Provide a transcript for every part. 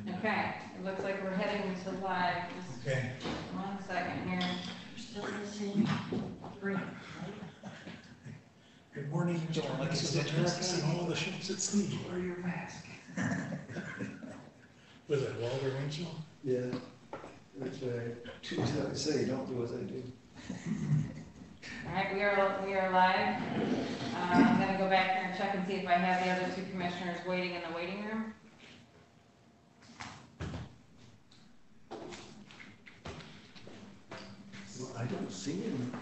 Okay, it looks like we're heading to live. Just Okay. 1 second here. Still the same green. Good morning, Mr. America and all the ships at sea. Wear your mask. Was it Walter Winchell? Yeah, that's right. Do as I say, don't do as I do. All right, we are live. I'm gonna go back here and check and see if I have the other two commissioners waiting in the waiting room. Well, I don't see him.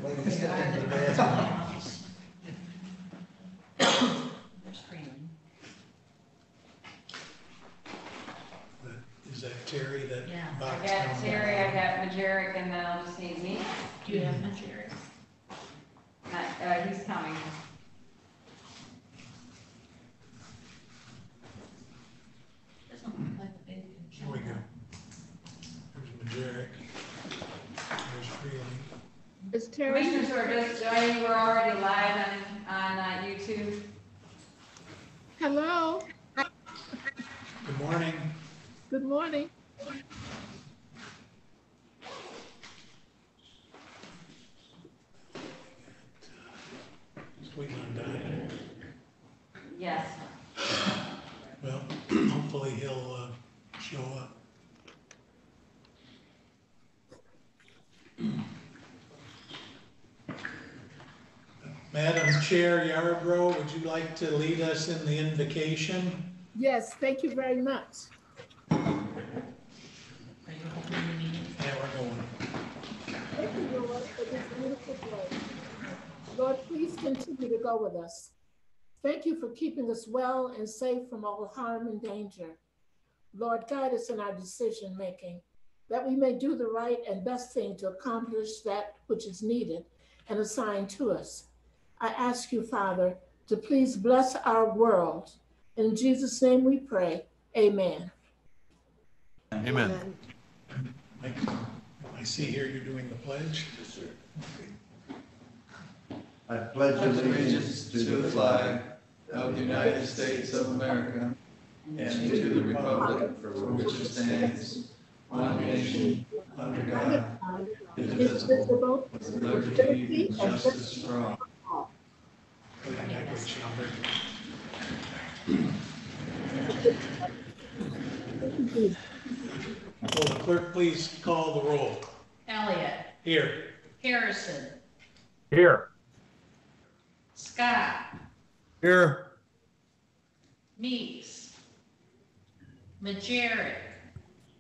They stepped into the bathroom. There's Berrien. Is that Terry that Yeah. I box got down? Terry, I got Majerick, and then I'll just need me. Do you have Berrien? He's coming. Doesn't look like the baby can Here we go. There's Majerick. There's Freeling. Is Terry? Commissioners who are just joining, we're already live on YouTube. Hello. Good morning. Good morning. Just waiting on Don. Yes. Well, hopefully he'll show up. Madam Chair Yarbrough, would you like to lead us in the invocation? Yes, thank you very much. Are you opening the meeting? Yeah, we're going. Thank you, Lord, for this beautiful day. Lord, please continue to go with us. Thank you for keeping us well and safe from all harm and danger. Lord, guide us in our decision making, that we may do the right and best thing to accomplish that which is needed and assigned to us. I ask you, Father, to please bless our world. In Jesus' name we pray, amen. Amen. I see here you're doing the pledge. Yes, sir. I pledge allegiance to the flag of the United States of America and to the republic for which it stands, one nation, under God, indivisible, with liberty and justice for all. Language number. Will the clerk please call the roll? Elliott. Here. Harrison. Here. Scott. Here. Meeks. Majerick.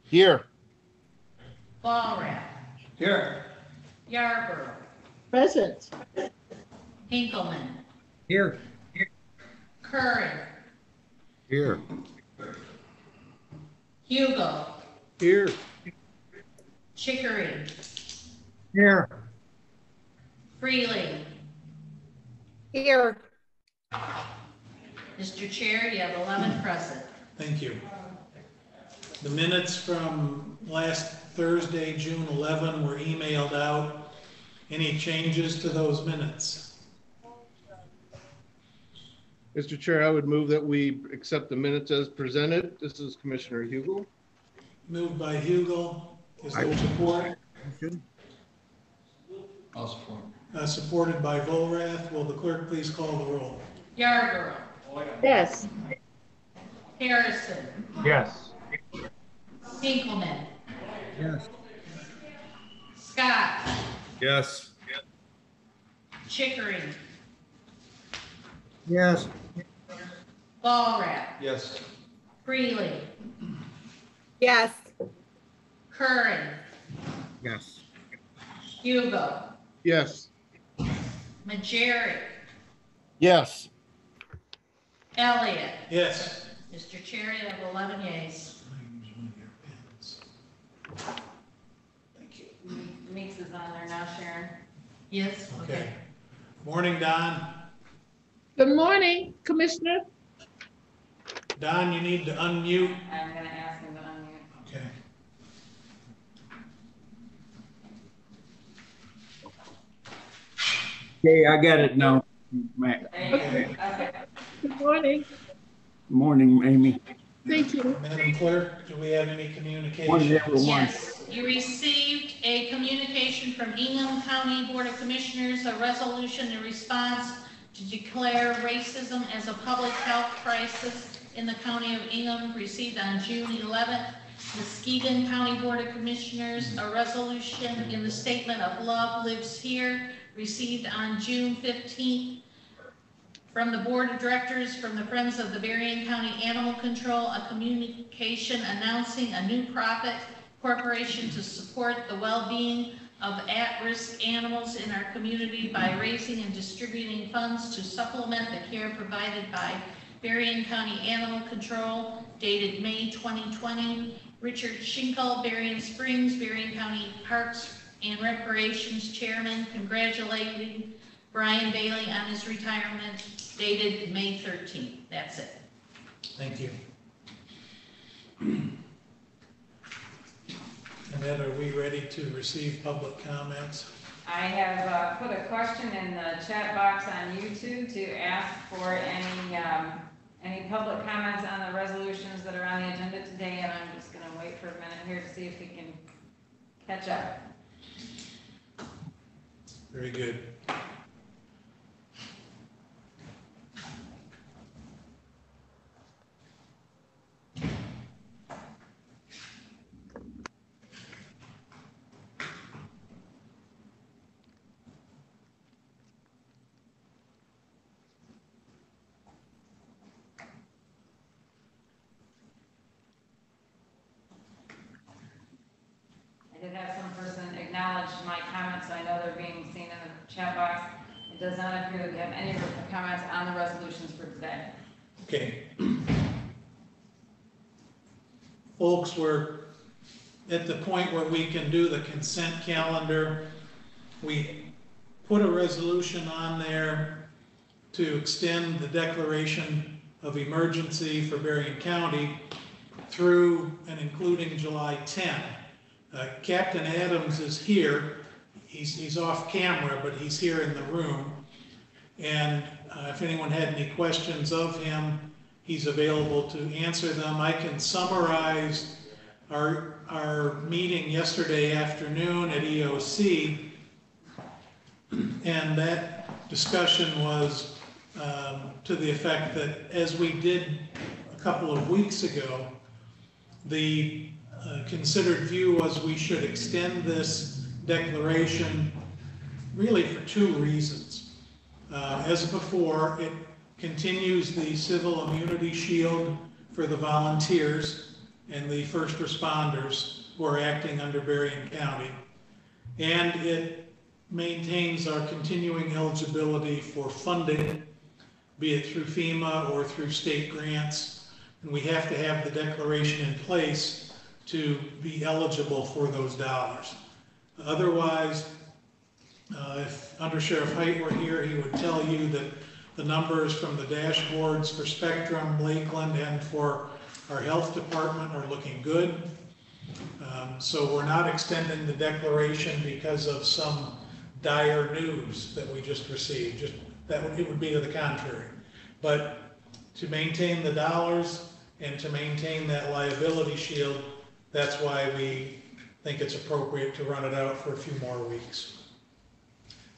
Here. Ballrat. Here. Yarborough. Present. Hinkleman. Here. Curran. Here. Hugo. Here. Chickering. Here. Freeling. Here. Mr. Chair, you have 11 present. Thank you. The minutes from last Thursday, June 11, were emailed out. Any changes to those minutes? Mr. Chair, I would move that we accept the minutes as presented. This is Commissioner Hugel. Moved by Hugel. Is there support? I'll support. Supported by Volrath. Will the clerk please call the roll? Yarborough. Yes. Harrison. Yes. Hinkleman. Yes. Scott. Yes. Chickering. Yes. Ballrat. Yes. Freeling. Yes. Curran. Yes. Hugo. Yes. Majerick. Yes. Elliott. Yes. Mr. Chair, you have 11 yeas. Thank you. Meeks is on there now, Sharon. Yes? Okay. Morning, Don. Good morning, Commissioner. Don, you need to unmute. I'm gonna ask him to unmute. Okay. Okay, I got it now. There you go. Okay. Good morning. Morning, Amy. Thank you. Madam Clerk, do we have any Morning, communications? everyone. Yes, you received a communication from Ingham County Board of Commissioners, a resolution in response to declare racism as a public health crisis in the county of Ingham, received on June 11th. Muskegon County Board of Commissioners, a resolution in the statement of love lives here, received on June 15th. From the Board of Directors, from the Friends of the Berrien County Animal Control, a communication announcing a new profit corporation to support the well-being of at-risk animals in our community by raising and distributing funds to supplement the care provided by Berrien County Animal Control, dated May 2020. Richard Schinkel, Berrien Springs, Berrien County Parks and Recreations Chairman, congratulating Brian Bailey on his retirement, dated May 13th. That's it. Thank you. Annette, are we ready to receive public comments? I have put a question in the chat box on YouTube to ask for any public comments on the resolutions that are on the agenda today, and I'm just gonna wait for a minute here to see if we can catch up. Very good. I did have some person acknowledge my comments, so I know they're being seen in the chat box. It does not appear that we have any comments on the resolutions for today. Okay. Folks, we're at the point where we can do the consent calendar. We put a resolution on there to extend the declaration of emergency for Berrien County through and including July 10. Captain Adams is here. He's off camera, but he's here in the room. And if anyone had any questions of him, he's available to answer them. I can summarize our meeting yesterday afternoon at EOC, and that discussion was to the effect that, as we did a couple of weeks ago, the considered view was we should extend this declaration really for two reasons. As before, it continues the civil immunity shield for the volunteers and the first responders who are acting under Berrien County, and it maintains our continuing eligibility for funding, be it through FEMA or through state grants, and we have to have the declaration in place to be eligible for those dollars. Otherwise, if Under Sheriff Height were here, he would tell you that the numbers from the dashboards for Spectrum, Lakeland, and for our health department are looking good. So we're not extending the declaration because of some dire news that we just received. It would be to the contrary. But to maintain the dollars and to maintain that liability shield, that's why we think it's appropriate to run it out for a few more weeks.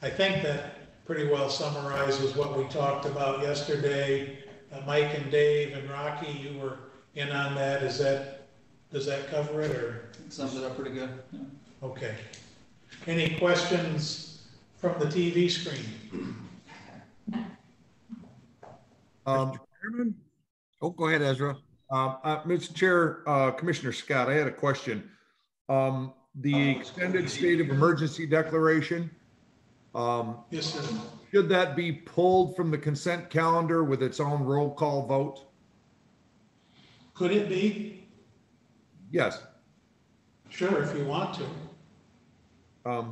I think that pretty well summarizes what we talked about yesterday. Mike and Dave and Rocky, you were in on that. Does that cover it, or? It sums it up pretty good. Yeah. Okay. Any questions from the TV screen? Chairman? Oh, go ahead, Ezra. Mr. Chair, Commissioner Scott, I had a question. The extended state of emergency declaration, Yes, sir. should that be pulled from the consent calendar with its own roll call vote? Could it be? Yes. Sure, if you want to.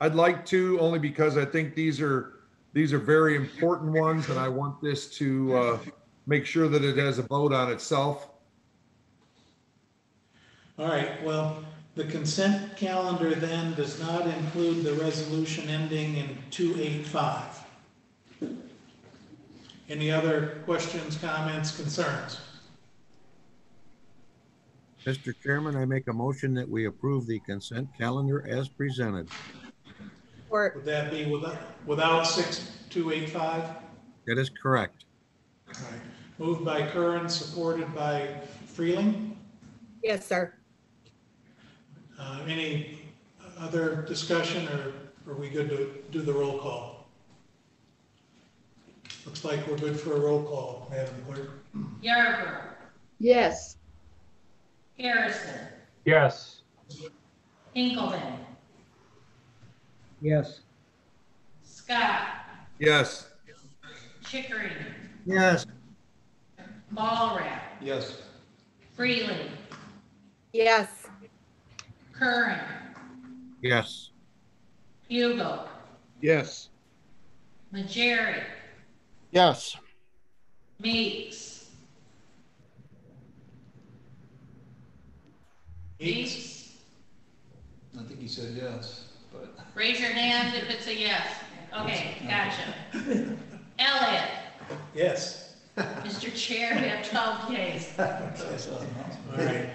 I'd like to, only because I think these are very important ones, and I want this to make sure that it has a vote on itself. All right, well, the consent calendar then does not include the resolution ending in 285. Any other questions, comments, concerns? Mr. Chairman, I make a motion that we approve the consent calendar as presented. Would that be without 6285? That is correct. All right. Moved by Curran, supported by Freeling. Yes, sir. Any other discussion, or are we good to do the roll call? Looks like we're good for a roll call, Madam Clerk. Yarborough, Yes. Harrison, Yes. Hinkleman, Yes. Scott, Yes. Chickering, Yes. Ballrat, Yes. Freeling, Yes. Curran, Yes. Hugo, Yes. Majeri, Yes. Meeks. Meeks. I think he said yes, but. Raise your hand if it's a yes. Okay, gotcha. Elliot, Yes. Mr. Chair, we have 12 yeas. All right.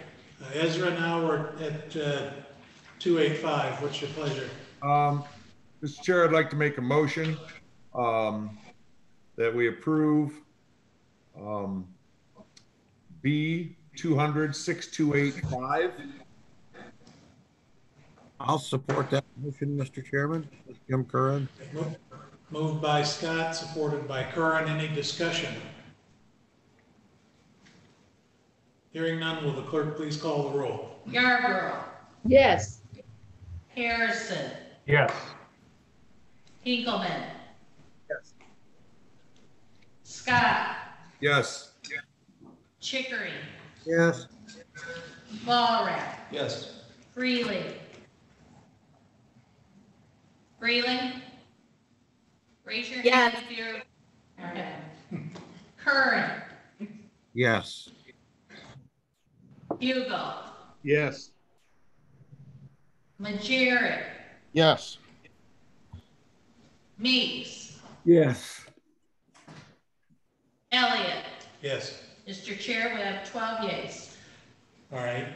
Ezra, now we're at 285. What's your pleasure? Mr. Chair, I'd like to make a motion that we approve B 200-6285. I'll support that motion, Mr. Chairman. Jim Curran. Moved by Scott, supported by Curran. Any discussion? Hearing none, will the clerk please call the roll? Yarborough, Yes. Harrison, Yes. Hinkleman. Scott, Yes. Chickering, Yes. Ballrat, Yes. Freeling. Freeling? Raise your hand if you're, okay. Curran, Yes. Hugo, Yes. Majeri, Yes. Meeks, Yes. Elliot. Yes. Mr. Chair, we have 12 yeas. All right.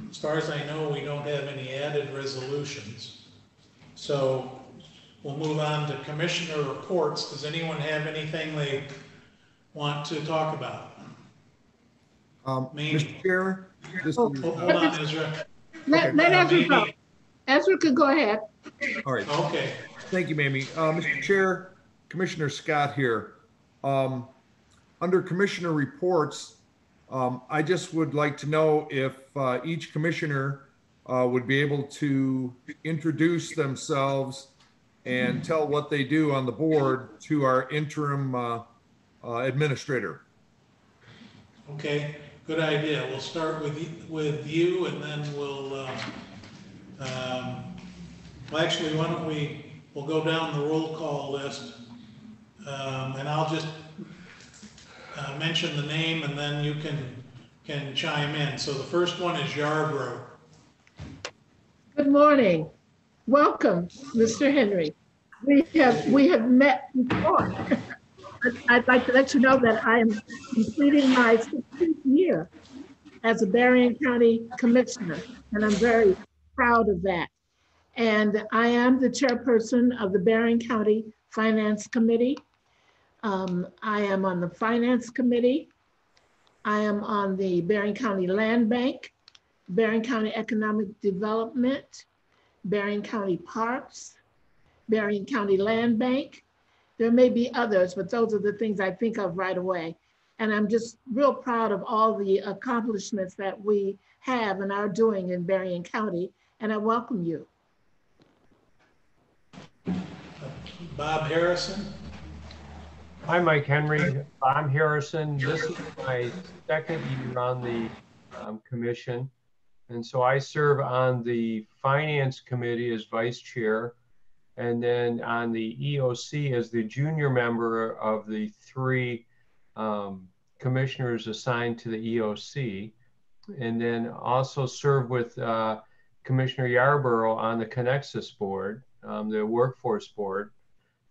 As far as I know, we don't have any added resolutions. So we'll move on to commissioner reports. Does anyone have anything they want to talk about? Mr. Chair, this is, Hold on, Ezra. Let Ezra go. Ezra could go ahead. all right. Okay. Thank you, Mamie. Mr. Chair, Commissioner Scott here. Under Commissioner reports, I just would like to know if each commissioner would be able to introduce themselves and tell what they do on the board to our interim administrator. Okay. Good idea. We'll start with you, and then we'll actually, why don't we'll go down the roll call list, and I'll just mention the name, and then you can chime in. So the first one is Yarborough. Good morning. Welcome, Mr. Henry. We have met before. I'd like to let you know that I am completing my 16th year as a Berrien County Commissioner, and I'm very proud of that. And I am the chairperson of the Berrien County Finance Committee. I am on the Finance Committee. I am on the Berrien County Land Bank, Berrien County Economic Development, Berrien County Parks, Berrien County Land Bank. There may be others, but those are the things I think of right away. And I'm just real proud of all the accomplishments that we have and are doing in Berrien County, and I welcome you. Bob Harrison. Hi, Mike Henry. I'm Harrison. This is my second year on the commission. And so I serve on the Finance Committee as vice chair, and then on the EOC as the junior member of the three commissioners assigned to the EOC, and then also serve with Commissioner Yarborough on the Connexus board, the workforce board.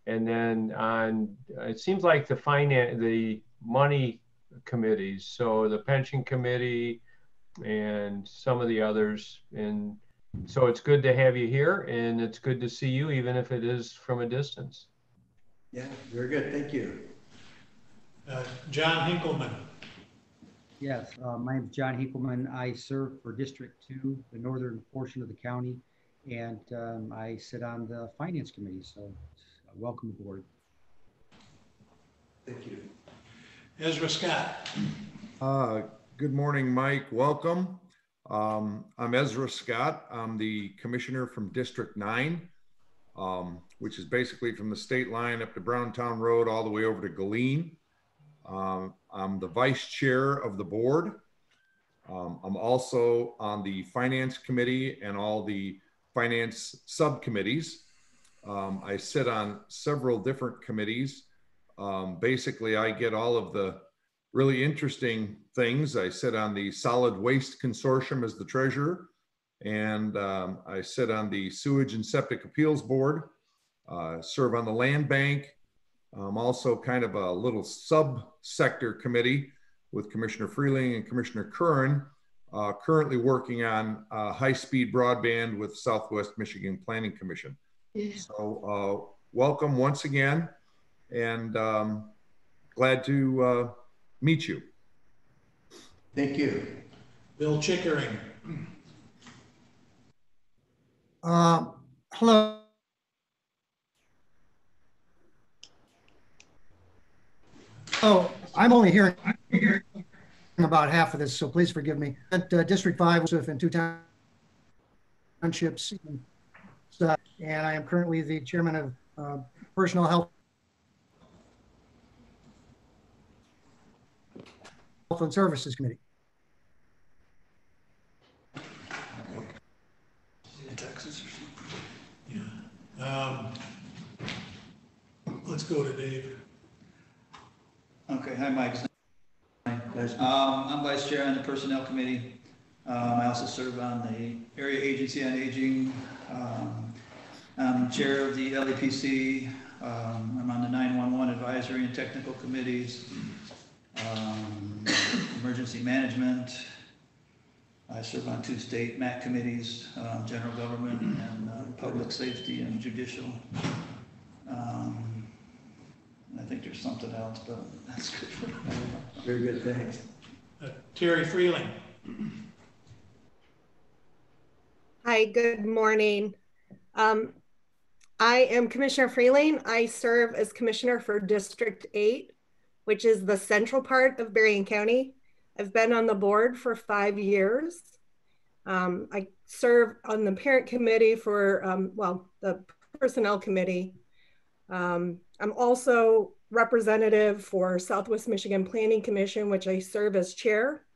And then on, it seems like the money committees, so the pension committee and some of the others. And so it's good to have you here, and it's good to see you, even if it is from a distance. Yeah, very good. Thank you. John Hinkleman. Yes, my name is John Hinkleman. I serve for District 2, the northern portion of the county, and I sit on the Finance Committee, so welcome aboard. Thank you. Ezra Scott. Good morning, Mike. Welcome. I'm Ezra Scott. I'm the commissioner from District 9, which is basically from the state line up to Browntown Road all the way over to Galeen. I'm the vice chair of the board. I'm also on the finance committee and all the finance subcommittees. I sit on several different committees. Basically, I get all of the really interesting things. I sit on the Solid Waste Consortium as the treasurer, and I sit on the Sewage and Septic Appeals Board, serve on the Land Bank. I'm also kind of a little sub-sector committee with Commissioner Freeling and Commissioner Curran, currently working on high-speed broadband with Southwest Michigan Planning Commission. So welcome once again, and glad to meet you. Thank you. Bill Chickering. Hello. Oh, I'm only hearing about half of this, so please forgive me. At District 5 in 2 townships, and I am currently the chairman of Personal Health and Services Committee. In Texas or something. Yeah. Let's go to Dave. Okay, hi, Mike. I'm vice chair on the personnel committee. I also serve on the area agency on aging. I'm chair of the LAPC. I'm on the 911 advisory and technical committees. Emergency management. I serve on 2 state MAC committees, general government and public safety and judicial. I think there's something else, but that's good for now. Very good, thanks. Terry Freeling. Hi, good morning. I am Commissioner Freeling. I serve as commissioner for District 8, which is the central part of Berrien County. I've been on the board for 5 years. I serve on the parent committee for, the personnel committee. I'm also representative for Southwest Michigan Planning Commission, which I serve as chair,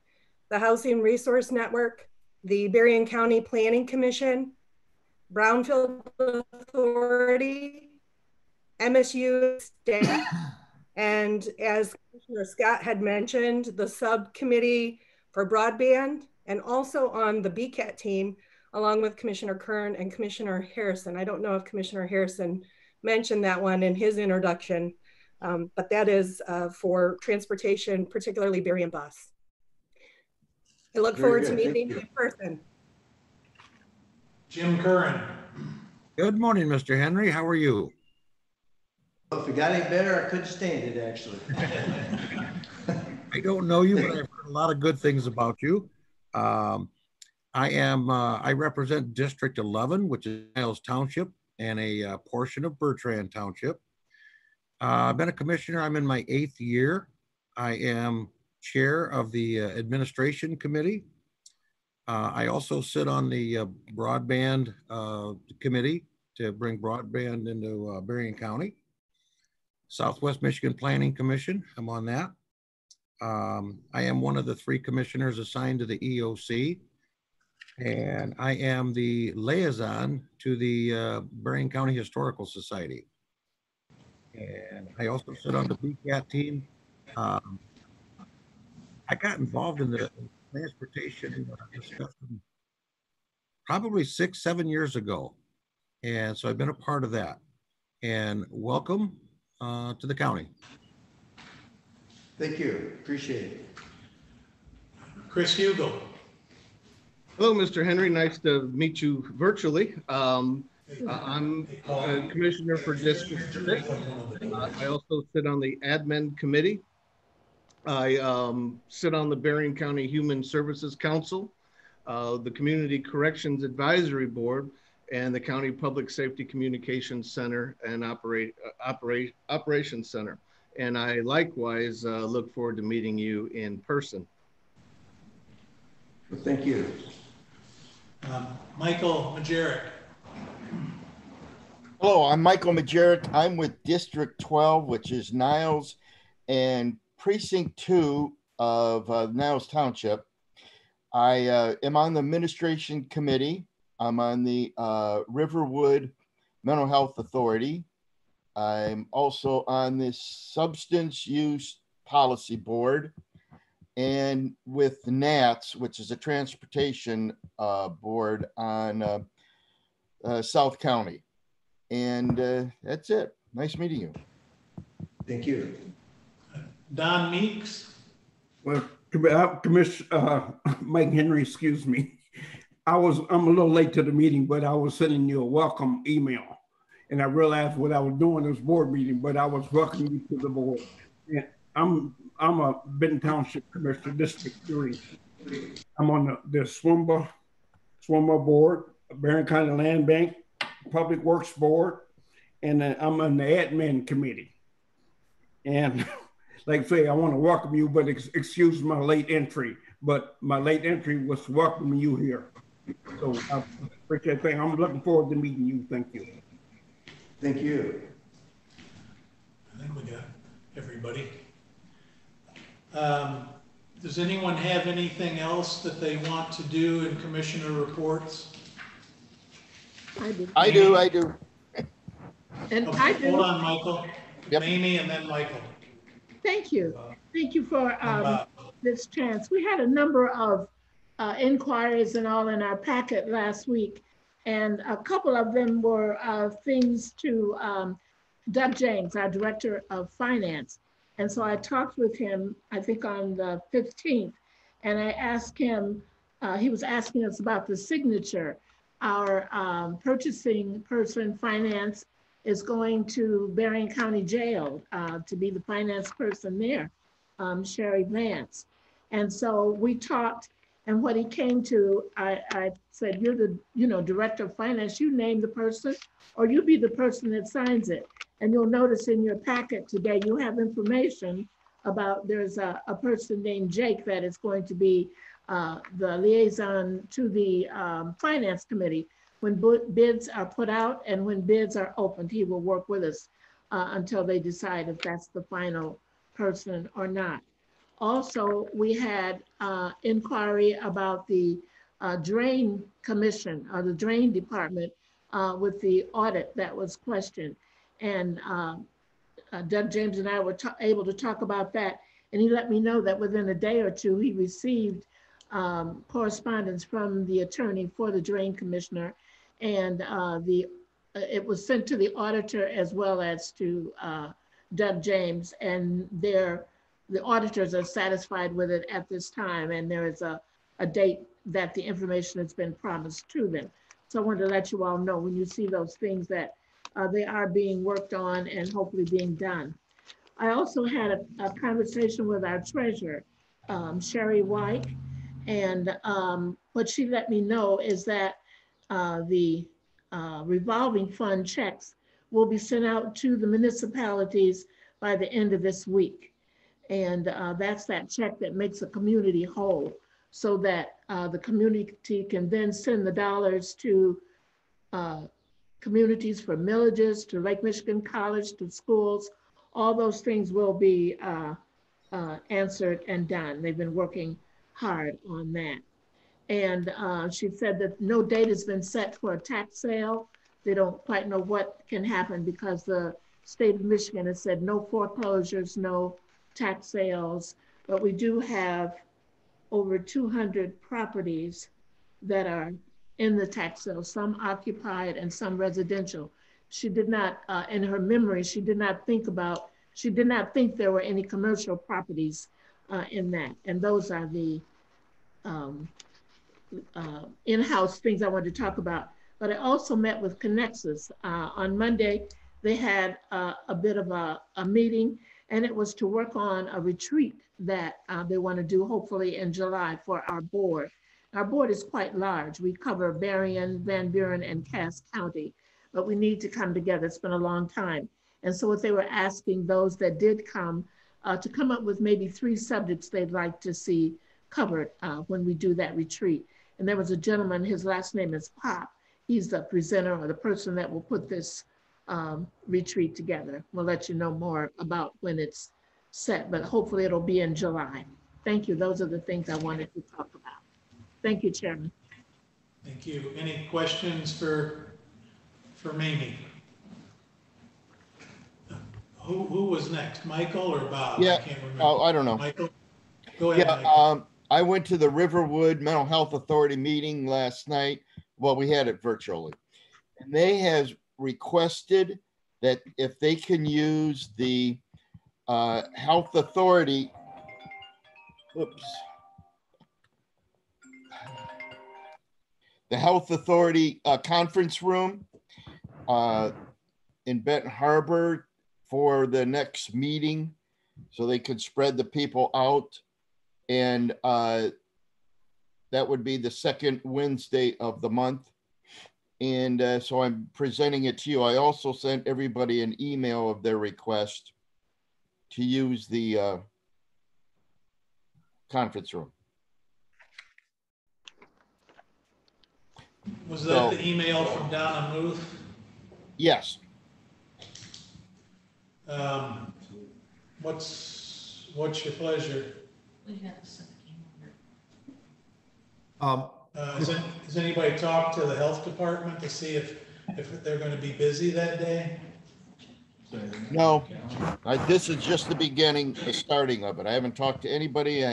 the Housing Resource Network, the Berrien County Planning Commission, Brownfield Authority, MSU staff, and as Commissioner Scott had mentioned, the subcommittee for broadband, and also on the BCAT team, along with Commissioner Kern and Commissioner Harrison. I don't know if Commissioner Harrison mentioned that one in his introduction, but that is for transportation, particularly Berrien bus. I look forward to meeting you in person. Jim Curran. Good morning, Mr. Henry. How are you? Well, if it got any better, I couldn't stand it, actually. I don't know you, but I've heard a lot of good things about you. I represent District 11, which is Niles Township, and a portion of Bertrand Township. I've been a commissioner. I'm in my 8th year. I am chair of the administration committee. I also sit on the broadband committee to bring broadband into Berrien County. Southwest Michigan Planning Commission, I'm on that. I am one of the 3 commissioners assigned to the EOC, and I am the liaison to the Berrien County Historical Society. And I also sit on the BCAT team. I got involved in the transportation discussion probably 6-7 years ago. And so I've been a part of that. and welcome to the county. Thank you, appreciate it. Chris Hugel. Hello, Mr. Henry. Nice to meet you virtually. I'm a commissioner for District 6. I also sit on the admin committee. I sit on the Berrien County Human Services Council, the Community Corrections Advisory Board, and the County Public Safety Communications Center and Operations Center. And I likewise look forward to meeting you in person. Well, thank you. Michael Majerick. Hello, I'm Michael Majerick. I'm with District 12, which is Niles, and Precinct 2 of Niles Township. I am on the administration committee. I'm on the Riverwood Mental Health Authority. I'm also on this Substance Use Policy Board, and with NATS, which is a transportation board on South County. And that's it. Nice meeting you. Thank you. Don Meeks. Well, Commissioner Mike Henry, excuse me. I'm a little late to the meeting, but I was sending you a welcome email, and I realized what I was doing this board meeting, but I was welcoming you to the board. And I'm a Benton Township Commissioner, District 3. I'm on the SWMBA board, Berrien County Land Bank, Public Works Board, and I'm on the admin committee. And like I say, I want to welcome you, but excuse my late entry. But my late entry was welcoming you here. So I appreciate that. I'm looking forward to meeting you. Thank you. Thank you. I think we got everybody. Does anyone have anything else that they want to do in commissioner reports? I do. And Okay, I do. hold on, Michael. Yep. Amy and then Michael. Thank you. Thank you for this chance. We had a number of inquiries and all in our packet last week, and a couple of them were things to Doug James, our Director of Finance. And so I talked with him, I think on the 15th, and I asked him, he was asking us about the signature. Our purchasing person, finance, is going to Berrien County Jail to be the finance person there, Sherry Vance. And so we talked, and what he came to, I said, you're the Director of Finance, you name the person, or you be the person that signs it. And you'll notice in your packet today, you have information about, there's a person named Jake that is going to be the liaison to the Finance Committee. When bids are put out and when bids are opened, he will work with us until they decide if that's the final person or not. Also, we had inquiry about the Drain Commission or the Drain Department with the audit that was questioned. And Doug James and I were able to talk about that. And he let me know that within a day or two, he received correspondence from the attorney for the Drain Commissioner, and it was sent to the auditor as well as to Doug James, and the auditors are satisfied with it at this time, and there is a date that the information has been promised to them. So I wanted to let you all know when you see those things that they are being worked on and hopefully being done. I also had a conversation with our treasurer, Sherry White, and what she let me know is that the revolving fund checks will be sent out to the municipalities by the end of this week. And that's that check that makes a community whole, so that the community can then send the dollars to communities, for villages, to Lake Michigan College, to schools. All those things will be answered and done. They've been working hard on that. And she said that no date has been set for a tax sale. They don't quite know what can happen because the state of Michigan has said no foreclosures, no tax sales, but we do have over 200 properties that are in the tax sale, some occupied and some residential. she did not, in her memory, she did not think there were any commercial properties in that. And those are the in-house things I wanted to talk about. But I also met with Connexus. On Monday, they had a bit of a meeting, and it was to work on a retreat that they want to do hopefully in July for our board. Our board is quite large. We cover Berrien, Van Buren, and Cass County, but we need to come together. It's been a long time. And so what they were asking those that did come to come up with maybe 3 subjects they'd like to see covered when we do that retreat. And there was a gentleman, his last name is Pop. He's the presenter or the person that will put this retreat together. We'll let you know more about when it's set, but hopefully it'll be in July. Thank you. Those are the things I wanted to talk about. Thank you, Chairman. Thank you. Any questions for Mamie? Who was next, Michael or Bob? Yeah. I can't remember. Oh, I don't know. Michael? Go ahead, Yeah, Michael. I went to the Riverwood Mental Health Authority meeting last night. Well, we had it virtually. And they have requested that if they can use the health authority, the health authority conference room in Benton Harbor for the next meeting so they could spread the people out. And that would be the second Wednesday of the month. And so I'm presenting it to you. I also sent everybody an email of their request to use the conference room. Was that the email from Donna Muth? Yes. What's your pleasure? Has anybody talked to the health department to see if they're going to be busy that day? No, this is just the beginning, the starting of it. I haven't talked to anybody.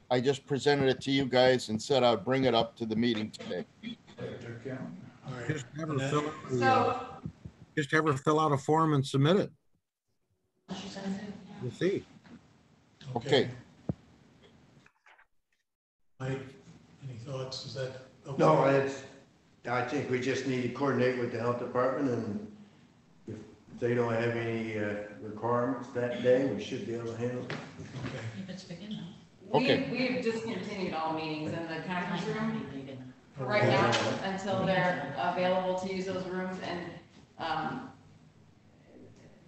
I just presented it to you guys and said I'd bring it up to the meeting today. All right. Just have her fill out a form and submit it. We'll see. Okay. Mike, any thoughts? Is that okay? No, I think we just need to coordinate with the health department, and if they don't have any requirements that day, we should be able to handle it. Okay. If it's big enough. We've discontinued all meetings in the conference room right now until they're available to use those rooms. And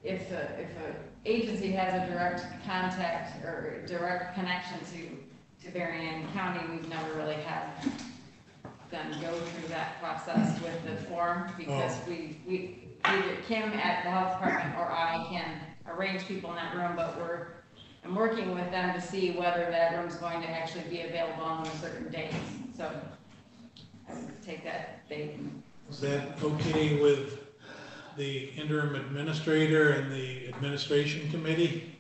if a agency has a direct contact or direct connection to Berrien County, we've never really had them go through that process with the form, because we either Kim at the health department or I can arrange people in that room, but I'm working with them to see whether that room is going to actually be available on a certain date. So I would take that date. Is that okay with the interim administrator and the administration committee?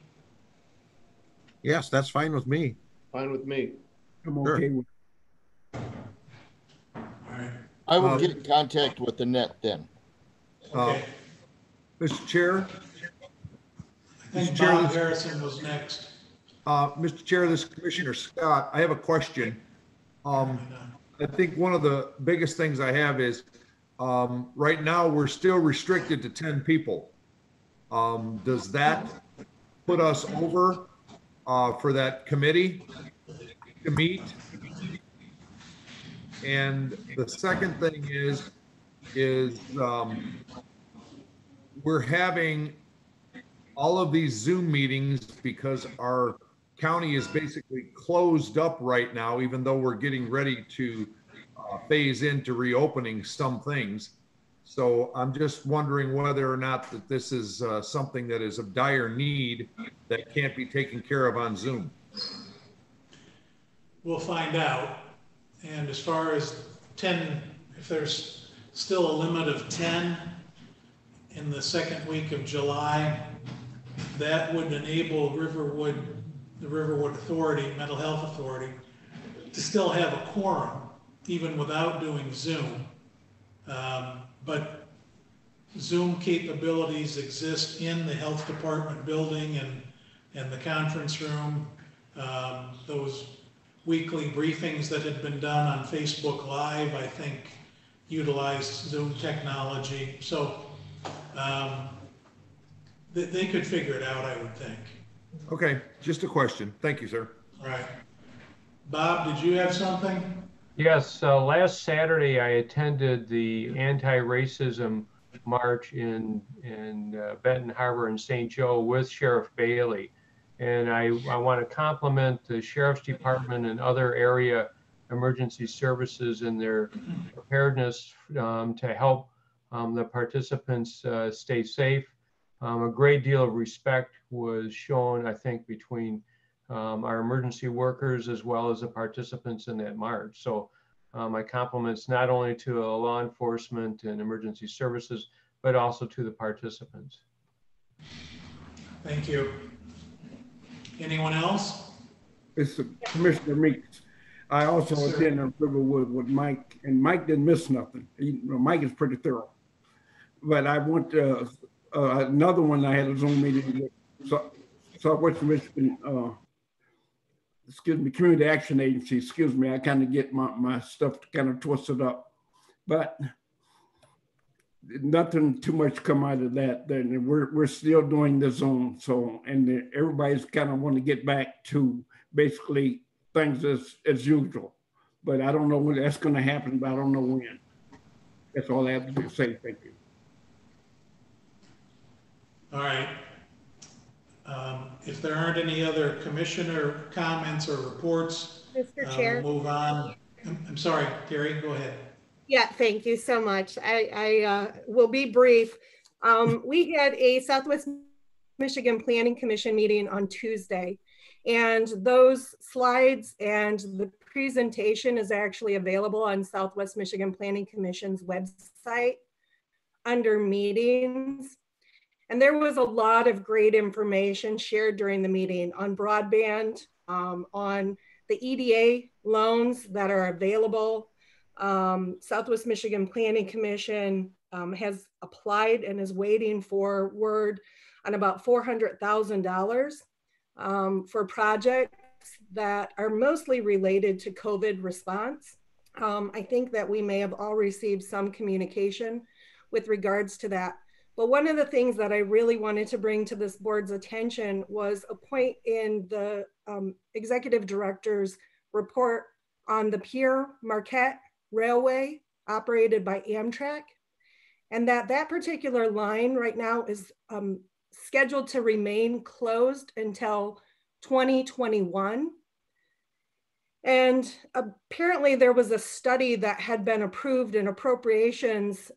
Yes, that's fine with me. Fine with me. I'm Sure. okay with. All right. I will get in contact with Annette then. Okay. Mr. Chair, I think Mr. Chair, Bob Harrison was next. Mr. Chair, this is Commissioner Scott. I have a question. I think one of the biggest things I have is right now we're still restricted to 10 people. Does that put us over for that committee to meet? And the second thing is we're having all of these Zoom meetings because our county is basically closed up right now, even though we're getting ready to phase into reopening some things. So I'm just wondering whether or not that this is something that is of dire need that can't be taken care of on Zoom. We'll find out. And as far as 10, if there's still a limit of 10 in the second week of July, that would enable the Riverwood Authority, Mental Health Authority, to still have a quorum, even without doing Zoom. But Zoom capabilities exist in the health department building and the conference room. Those weekly briefings that had been done on Facebook Live, I think, utilized Zoom technology. So they could figure it out, I would think. Okay, just a question. Thank you, sir. All right. Bob, did you have something? Yes, last Saturday I attended the anti-racism march in Benton Harbor and St. Joe with Sheriff Bailey. And I want to compliment the Sheriff's Department and other area emergency services in their preparedness to help the participants stay safe. A great deal of respect was shown, I think, between our emergency workers as well as the participants in that march. So my compliments not only to law enforcement and emergency services, but also to the participants. Thank you. Anyone else? It's Commissioner Meeks. I also attended Riverwood with Mike, and Mike didn't miss nothing. Mike is pretty thorough. But I want another one. I had a Zoom meeting with Southwest Michigan, Community Action Agency. Excuse me, I kind of get my stuff kind of twisted up, but nothing too much come out of that. Then we're still doing the Zoom. So, and everybody's kind of want to get back to basically things as usual. But I don't know when that's going to happen, but I don't know when. That's all I have to say. Thank you. All right. If there aren't any other commissioner comments or reports, Mr. Chair. We'll move on. I'm sorry, Terry, go ahead. Yeah, thank you so much. I will be brief. We had a Southwest Michigan Planning Commission meeting on Tuesday, and those slides and the presentation is actually available on Southwest Michigan Planning Commission's website under meetings. And there was a lot of great information shared during the meeting on broadband, on the EDA loans that are available. Southwest Michigan Planning Commission has applied and is waiting for word on about $400,000 for projects that are mostly related to COVID response. I think that we may have all received some communication with regards to that. But one of the things that I really wanted to bring to this board's attention was a point in the executive director's report on the Pierre Marquette Railway operated by Amtrak, and that particular line right now is scheduled to remain closed until 2021. And apparently there was a study that had been approved and appropriations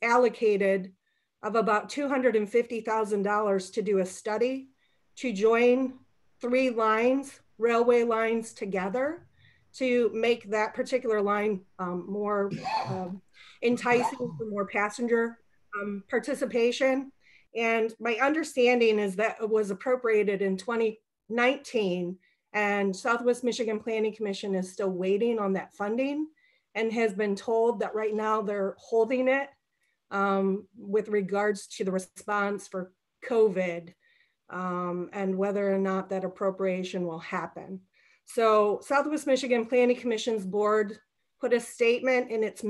allocated of about $250,000 to do a study to join 3 lines, railway lines together to make that particular line more enticing for more passenger participation. And my understanding is that it was appropriated in 2019, and Southwest Michigan Planning Commission is still waiting on that funding and has been told that right now they're holding it with regards to the response for COVID and whether or not that appropriation will happen. So Southwest Michigan Planning Commission's board put a statement in its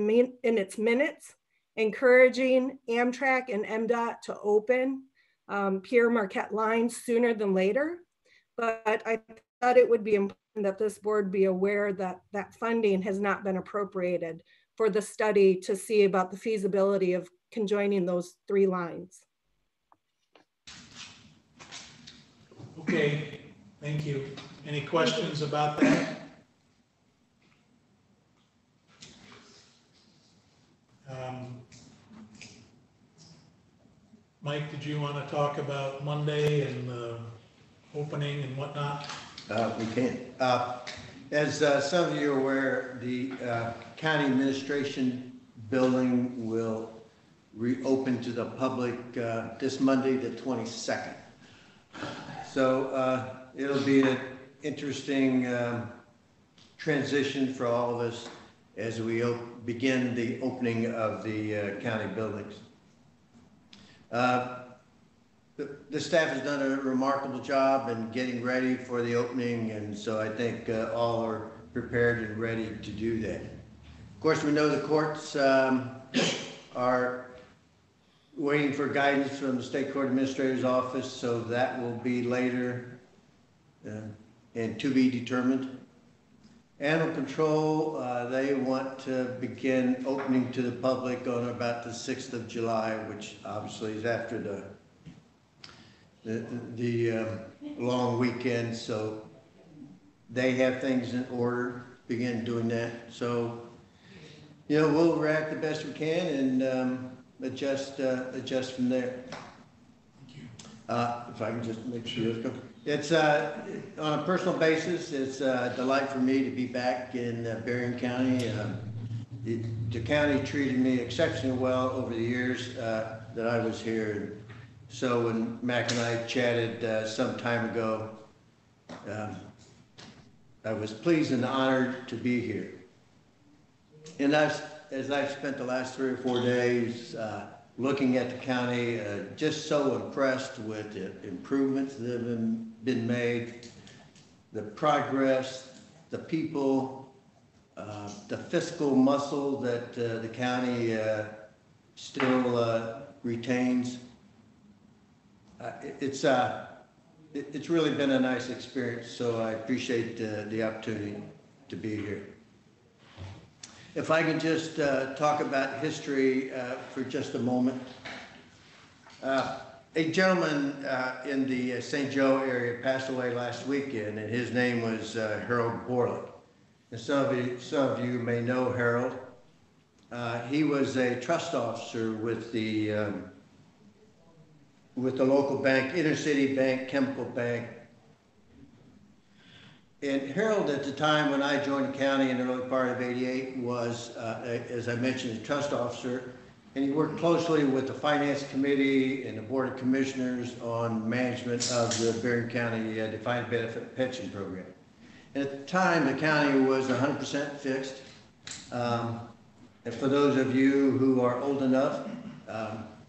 minutes encouraging Amtrak and MDOT to open Pierre Marquette lines sooner than later. But I thought it would be important that this board be aware that that funding has not been appropriated for the study to see about the feasibility of conjoining those 3 lines. Okay, thank you. Any questions about that? Mike, did you want to talk about Monday and the opening and whatnot? We can. As some of you are aware, the county administration building will reopen to the public this Monday, the 22nd. So it'll be an interesting transition for all of us as we begin the opening of the county buildings. The staff has done a remarkable job in getting ready for the opening, and so I think all are prepared and ready to do that. Of course, we know the courts are waiting for guidance from the State Court Administrator's Office, so that will be later and to be determined. Animal control, they want to begin opening to the public on about the 6th of July, which obviously is after the long weekend, so they have things in order, begin doing that. So, you know, we'll react the best we can and adjust from there. If I can just make sure this goes. It's on a personal basis, it's a delight for me to be back in Berrien County. The county treated me exceptionally well over the years that I was here. So when Mac and I chatted some time ago, I was pleased and honored to be here. And as I've spent the last 3 or 4 days looking at the county, just so impressed with the improvements that have been made, the progress, the people, the fiscal muscle that the county still retains. It's really been a nice experience, so I appreciate the opportunity to be here. If I can just talk about history for just a moment. A gentleman in the St. Joe area passed away last weekend, and his name was Harold Borlick. And some of you may know Harold. He was a trust officer with the local bank, Intercity Bank, Chemical Bank. And Harold, at the time when I joined the county in the early part of '88, was, as I mentioned, a trust officer, and he worked closely with the Finance Committee and the Board of Commissioners on management of the Berrien County Defined Benefit Pension Program. And at the time, the county was 100% fixed. And for those of you who are old enough,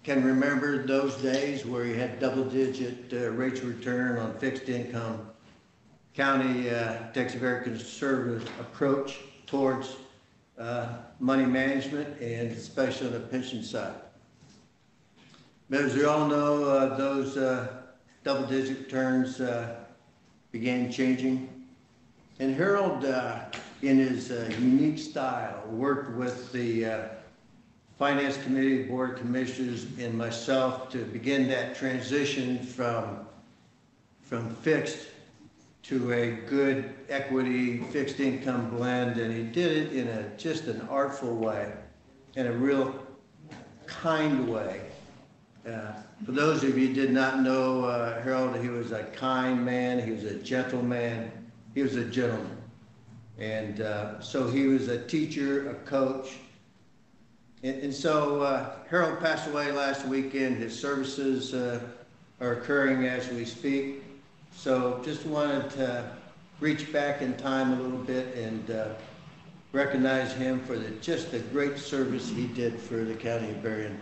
can remember those days where you had double-digit rates of return on fixed income. County takes a very conservative approach towards money management, and especially on the pension side. But as we all know, those double-digit returns began changing. And Harold, in his unique style, worked with the Finance Committee, Board of Commissioners, and myself to begin that transition from fixed to a good equity fixed income blend, and he did it in just an artful way, in a real kind way. For those of you who did not know Harold, he was a kind man, he was a gentleman, he was a gentleman. And so he was a teacher, a coach. And so Harold passed away last weekend. His services are occurring as we speak. So just wanted to reach back in time a little bit and recognize him for just the great service he did for the county of Berrien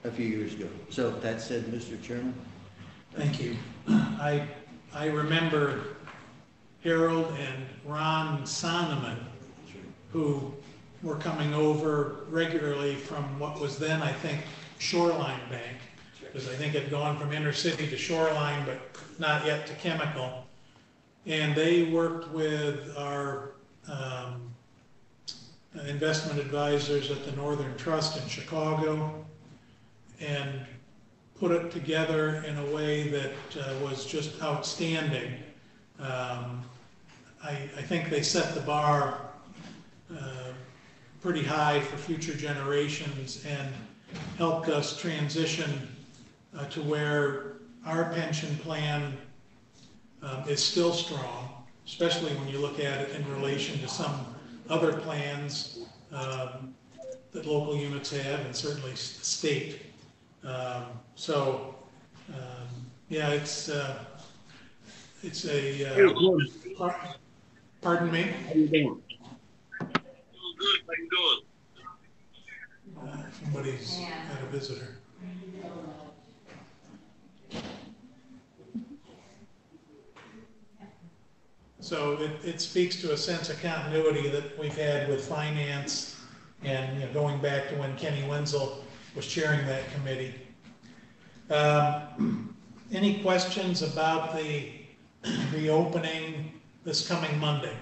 a few years ago. So that said, Mr. Chairman. Thank you. I remember Harold and Ron Sonneman, who were coming over regularly from what was then, I think, Shoreline Bank, because I think it had gone from Intercity to Shoreline, but not yet to Chemical. And they worked with our investment advisors at the Northern Trust in Chicago and put it together in a way that was just outstanding. I think they set the bar pretty high for future generations and helped us transition to where our pension plan is still strong, especially when you look at it in relation to some other plans that local units have, and certainly state. Yeah, it's a pardon me? How you doing? Good. How you doing? Somebody's got a visitor. So it speaks to a sense of continuity that we've had with finance and, going back to when Kenny Wenzel was chairing that committee. Any questions about the reopening this coming Monday?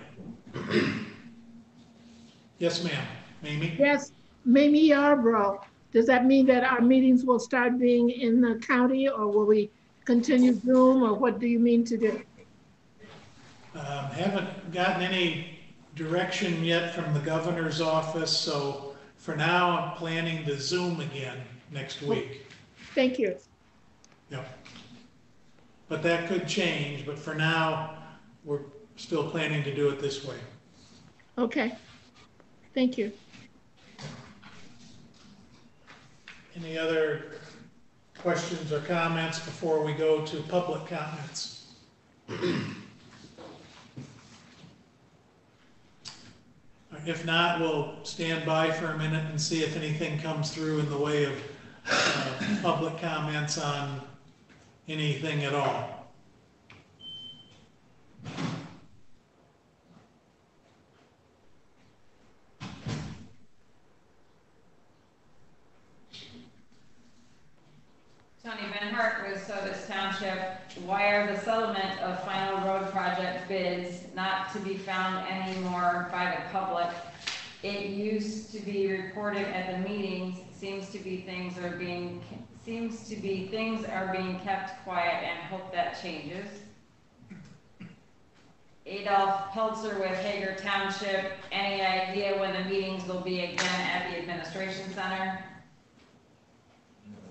Yes, ma'am. Mamie? Yes, Mamie Yarbrough. Does that mean that our meetings will start being in the county, or will we continue Zoom, or what do you mean to do? Haven't gotten any direction yet from the governor's office, so for now I'm planning to Zoom again next week. Thank you. Yep. But that could change, but for now we're still planning to do it this way. Okay. Thank you. Any other questions or comments before we go to public comments? If not, we'll stand by for a minute and see if anything comes through in the way of public comments on anything at all. Tony Benhart with Sodas Township. Why are the settlement of final road project bids not to be found anymore by the public? It used to be reported at the meetings. Seems to be things are being kept quiet, and hope that changes. Adolph Peltzer with Hager Township. Any idea when the meetings will be again at the administration center?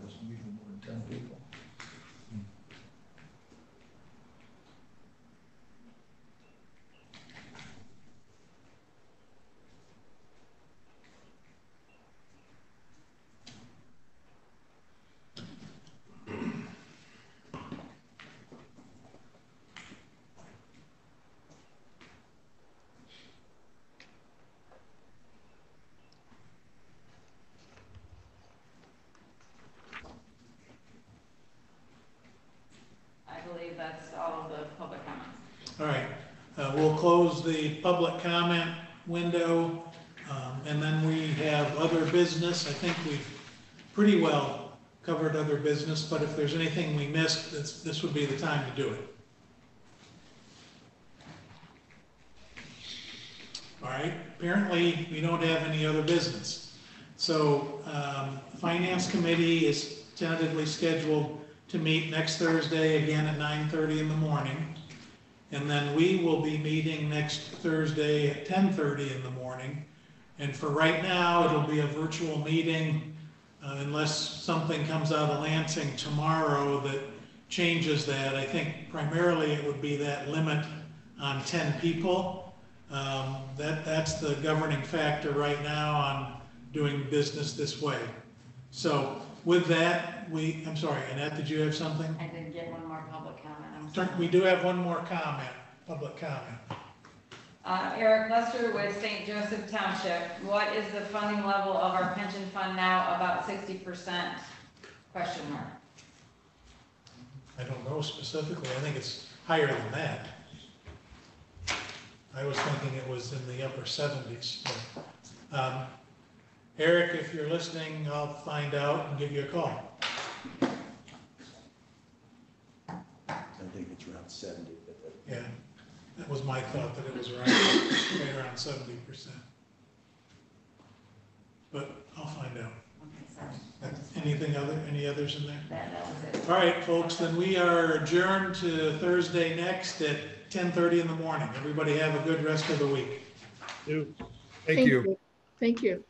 There's usually more than 10 people. I believe that's all of the public comments. All right, we'll close the public comment window, and then we have other business. I think we've pretty well covered other business, but if there's anything we missed, this would be the time to do it. All right, apparently we don't have any other business. So Finance Committee is tentatively scheduled to meet next Thursday again at 9:30 in the morning. And then we will be meeting next Thursday at 10:30 in the morning. And for right now, it'll be a virtual meeting unless something comes out of Lansing tomorrow that changes that. I think primarily it would be that limit on 10 people. That's the governing factor right now on doing business this way. So with that, I'm sorry, Annette, did you have something? I did get one more public comment. We do have one more comment, public comment. Eric Lester with St. Joseph Township. What is the funding level of our pension fund now? About 60%? Question mark. I don't know specifically. I think it's higher than that. I was thinking it was in the upper 70s. But, Eric, if you're listening, I'll find out and give you a call. I think it's around 70. Yeah, that was my thought, that it was right around 70%. But I'll find out. Any others in there? That was it. All right, folks, then we are adjourned to Thursday next at 10:30 in the morning. Everybody have a good rest of the week. Thank you. Thank you.